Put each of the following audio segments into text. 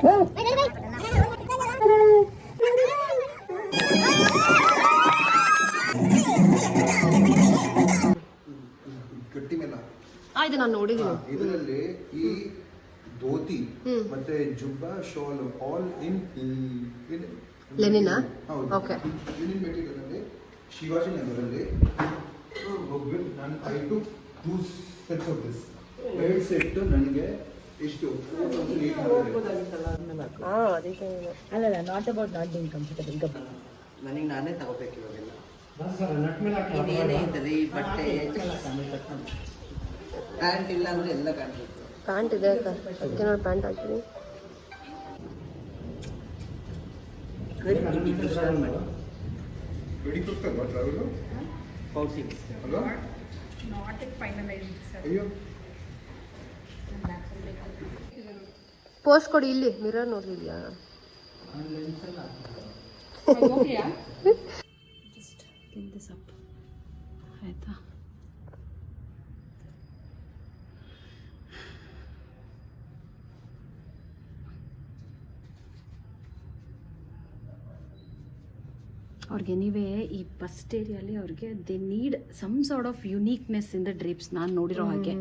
ಗಟ್ಟಿ ಮೇಲೆ ಇದು ನಾನು ನೋಡಿದ್ದೀನಿ. ಇದರಲ್ಲಿ ಈ ಧೋತಿ ಮತ್ತೆ ಜುಬ್ಬಾ shawl all in linen. Okay. Linen material ಅಲ್ಲಿ ಶಿವಾಜಿ ನಗರಲ್ಲಿ ನಾನು I to 2 sets of this. 2 set ನನಗೆ ಎಷ್ಟು ಅಲ್ಲ not about not being comfortable. ನನಗೆ ನಾನೇ ತಗೋಬೇಕು ಇವಾಗೆಲ್ಲ. ಇದೇನೇ ಇದ್ದಲ್ಲಿ ಈ ಬಟ್ಟೆ ಪ್ಯಾಂಟ್ ಇಲ್ಲ ಅಂದ್ರೆ ಎಲ್ಲ ಕಾಣ್ಬೇಕು. ಪ್ಯಾಂಟ್ ಇದೆ ಅದಕ್ಕೆ ನೋಡಿ ಪ್ಯಾಂಟ್ ಹಾಕಿದ್ದೀನಿ. ಪೋಸ್ ಕೊಡಿ ಇಲ್ಲಿ ಮಿರರ್ ನೋಡ್ಲಿದ್ಯಾ? ಜಸ್ಟ್ ಪಿನ್ ದಿಸ್ ಅಪ್ ಆಯ್ತಾ? ಅವ್ರಿಗೆ ಎನಿವೇ ಈ ಫಸ್ಟ್ ಏರಿಯಲ್ಲಿ ಅವ್ರಿಗೆ they need some sort of uniqueness in the drips. ನಾನು ನೋಡಿರೋ ಹಾಗೆ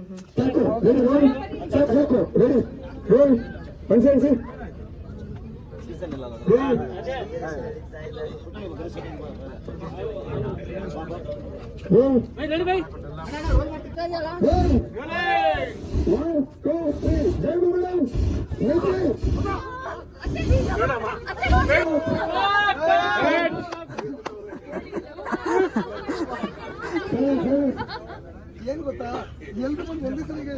ಏನ್ ಗೊತ್ತಾ, ಎಲ್ರು ಬಂದು ಒಂದೇ ಸಲಿಗೆ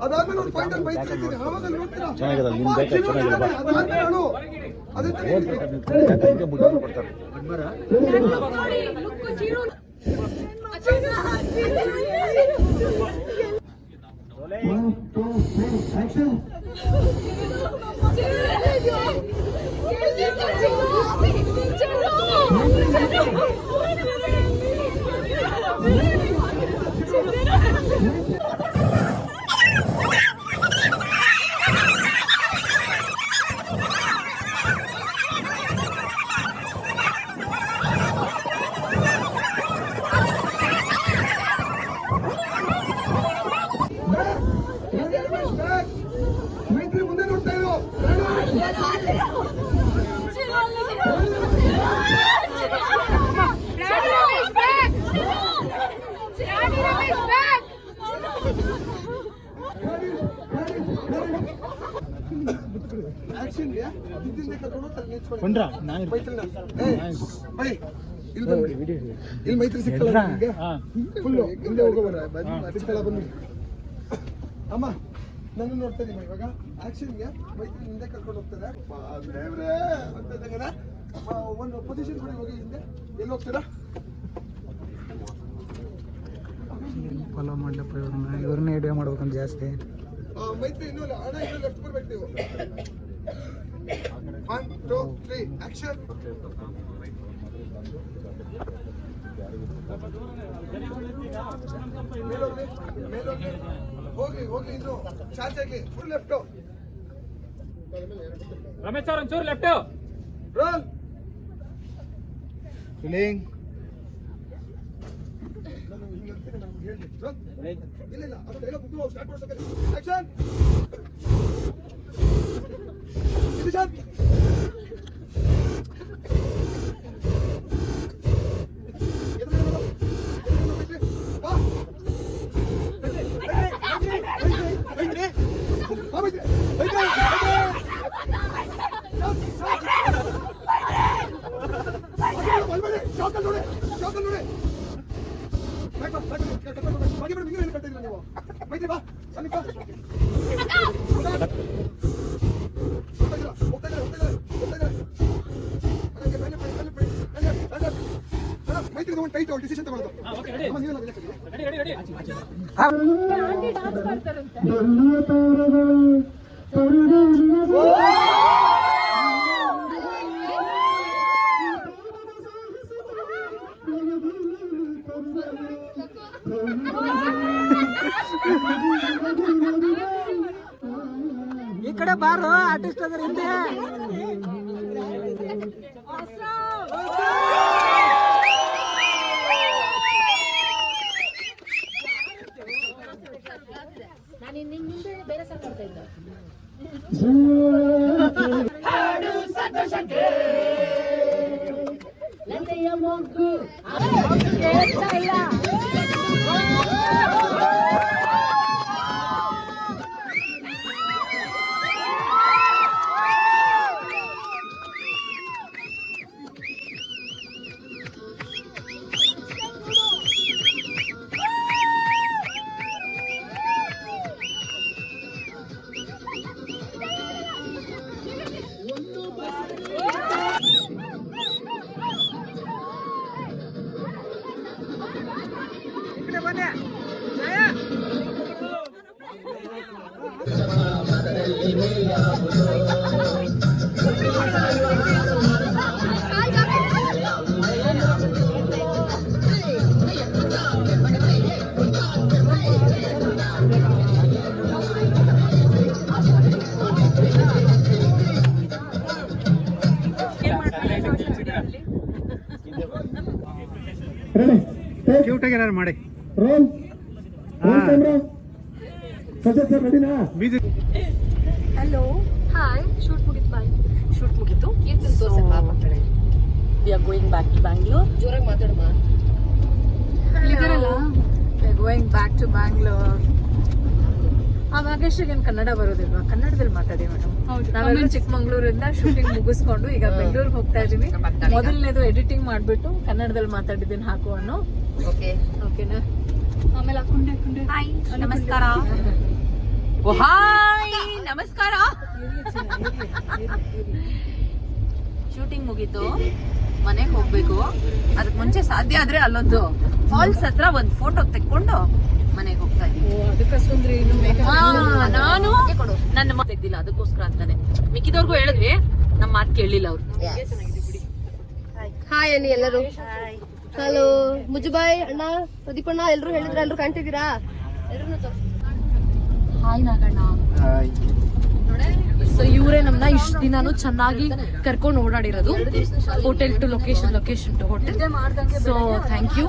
ಅದಾದ್ಮೇಲೆ ಒಂದು ಫೈನಲ್ ಬೈತಿರ್ತೀನಿ. ಆವಾಗ ನೋಡ್ತೀರಾ ಇಲ್ಲಿ ಮೈತ್ರಿ ಸಿಕ್ಕಲ್ಲ ಫುಲ್ಲು ಹಿಂದೆ ಹೋಗೋಣ ಬಂದು ಅಮ್ಮ ನನ್ನ ನೋಡ್ತಾ ಇದೀನಿ ಇವಾಗ ಆಕ್ಷನ್ಗೆ ಮೈತ್ರಿ ಹಿಂದೆ ಕರ್ಕೊಂಡು ಹೋಗ್ತಾರೆ ಒಂದು ಪೊಸಿಷನ್ ಕೂಡ ಹೋಗಿ ಹಿಂದೆ ಎಲ್ಲಿ ಹೋಗ್ತೀರಾ? ಫಾಲೋ ಮಾಡ್ಲಪ್ಪ ಇವ್ರನ್ನ ಐಡಿಯಾ ಮಾಡ್ಬೇಕಂತ ಜಾಸ್ತಿ. ಮೈತ್ರಿ ಇನ್ನೂ ಹಣ ಇನ್ನೂ ಲೆಫ್ಟ್ ಬರ್ಬೇಕು ನೀವು. 1 2 3 ಆಕ್ಷನ್. ಹೋಗಿ ಹೋಗಿ ಇನ್ನು ಚಾರ್ಜ್ ಆಗ್ಲಿ. ಫುಲ್ ಲೆಫ್ಟ್ ರಮೇಶ್ ಸರ್ ಒಂಚೂರು ಲೆಫ್ಟ್ ರೋಲ್ ಫೀಲಿಂಗ್ ಇಲ್ಲ ಇಲ್ಲ ಅದು ಡೈಲಾಗ್ ಮುಗಿದು ಸ್ಟಾರ್ಟ್ ಮಾಡ್ಸಕ್ಕೆ ಆಕ್ಷನ್. ಇದು ಶಾಟ್ ಟೈಟ್ ಡಿಸಿಷನ್ ತಗೊಳ್ಳೋದು. ಬಾರು ಆರ್ಟಿಸ್ಟ್ ಅದ್ರ ಹಿಂದೆ. ಕ್ಯೂಟ್ ಆಗಿ ಮಾಡಿ. ಹಲೋ ಹಾಯ್, ಶೂಟ್ ಮುಗಿತು. ಬಾಯ್. ಶೂಟ್ ಮುಗಿತು. We are going back to Bangalore. ಜೋರಾಗಿ ಮಾತಾಡಮ್ಮ. ಇಲ್ಲಿದ್ದಾರಲ್ಲ, we are going back to Bangalore. ಆ ಭಾಗ್ಯಶ್ರೀಗೆ ಕನ್ನಡ ಬರೋದಿಲ್ವಾ? ಕನ್ನಡದಲ್ಲಿ ಮಾತಾಡಿ ಮೇಡಮ್. ನಾವೆಲ್ಲ ಚಿಕ್ಕಮಂಗ್ಳೂರಿಂದ ಶೂಟಿಂಗ್ ಮುಗಿಸ್ಕೊಂಡು ಈಗ ಬೆಂಗಳೂರಿಗೆ ಹೋಗ್ತಾ ಇದೀವಿ. ಮೊದಲನೇದು ಎಡಿಟಿಂಗ್ ಮಾಡ್ಬಿಟ್ಟು ಕನ್ನಡದಲ್ಲಿ ಮಾತಾಡಿದ್ದೀನಿ ಹಾಕು ಅನ್ನೋ. ಓಕೆನಾ? ಆಮೇಲೆ ಹಾಕೊಂಡೆ ಹಾಯ್ ನಮಸ್ಕಾರ. ಹಾಯ್ ನಮಸ್ಕಾರ. ಶೂಟಿಂಗ್ ಮುಗೀತು, ಮನೆಗೆ ಹೋಗ್ಬೇಕು. ಅದಕ್ಕೆ ಮುಂಚೆ ಸಾಧ್ಯ ಆದ್ರೆ ಅಲ್ಲೊಂದು ಫಾಲ್ಸ್ ಹತ್ರ ಒಂದು ಫೋಟೋ ತೆಕ್ಕೊಂಡು ಮನೆಗೆ ಹೋಗ್ತಾ ಇದ್ದೀನಿ. ನಾನು ನನ್ನ ಮಾತು ತೆಗ್ದಿಲ್ಲ, ಅದಕ್ಕೋಸ್ಕರ ಅಂತಾನೆ. ಮಿಕ್ಕಿದವ್ರಿಗೂ ಹೇಳಿದ್ವಿ, ನಮ್ಮ ಮಾತು ಕೇಳಲಿಲ್ಲ ಅವ್ರು. ಹಾಯ್ ಅನ್ನಿ ಎಲ್ಲರೂ. ಹಲೋ ಮುಜುಬಾಯ್ ಅಣ್ಣ, ಪ್ರದೀಪ್ ಅಣ್ಣ, ಎಲ್ರು ಹೇಳಿದ್ರ? ಎಲ್ರು ಕಾಣ್ತಿದ್ದೀರಾ? ಹಾಯ್ ನಾಗಣ್ಣ. ಸೊ ಇವರೇ ನಮ್ಮನ್ನ ಇಷ್ಟು ದಿನಾನು ಚೆನ್ನಾಗಿ ಕರ್ಕೊಂಡು ಓಡಾಡಿರೋದು, hotel to location, location to hotel. So thank you.